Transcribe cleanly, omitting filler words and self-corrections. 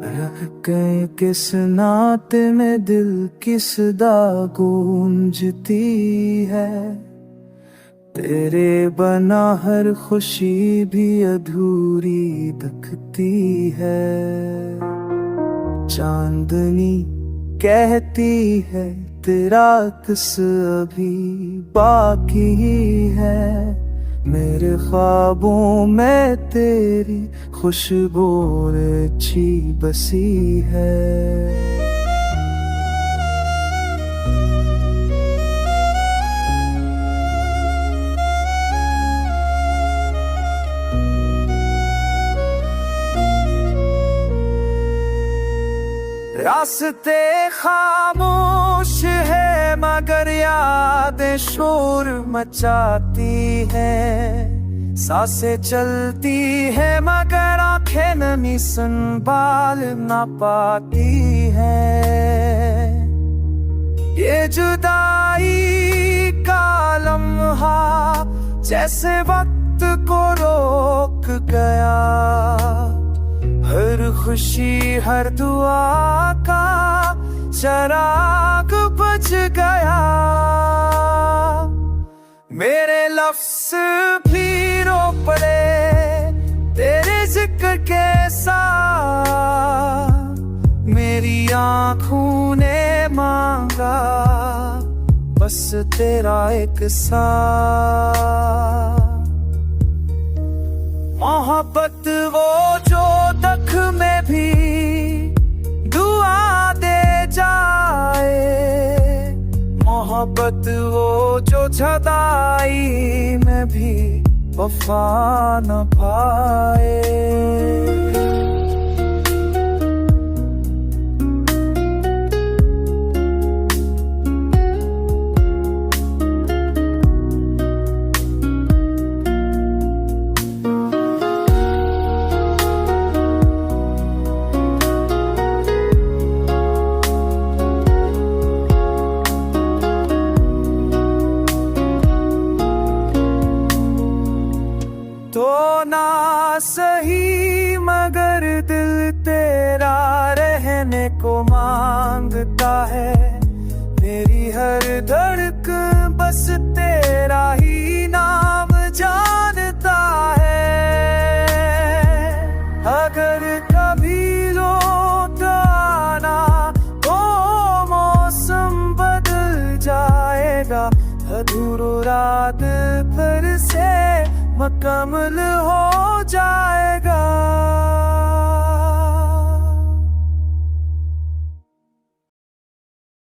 रह गए किस नाते में दिल किस दा गूंजती है। तेरे बना हर खुशी भी अधूरी दिखती है। चांदनी कहती है तेरा किस अभी बाकी है। मेरे ख्वाबों में तेरी खुशबू अच्छी बसी है। रास्ते खामोश है मगर यादें शोर मचाती है। सांसें चलती है मगर आंखें नमी संभाल ना पाती है। ये जुदाई का लम्हा जैसे वक्त को रोक गया। हर खुशी हर दुआ का चराग बुझ गया। मेरे लफ्ज़ भी रो पड़े तेरे जिक्र के साथ। मेरी आँखों ने मांगा बस तेरा एक साथ। मोहब्बत वो जो दख में भी दुआ दे जाए। मोहब्बत वो जो जुदाई में भी वफा न पाए। तो ना सही मगर दिल तेरा रहने को मांगता है। मेरी हर धड़कन बस तेरा ही नाम जानता है। अगर कभी लौट आना तो मौसम बदल जाएगा। अधूरा रात फिर से मुकम्मल हो जाएगा।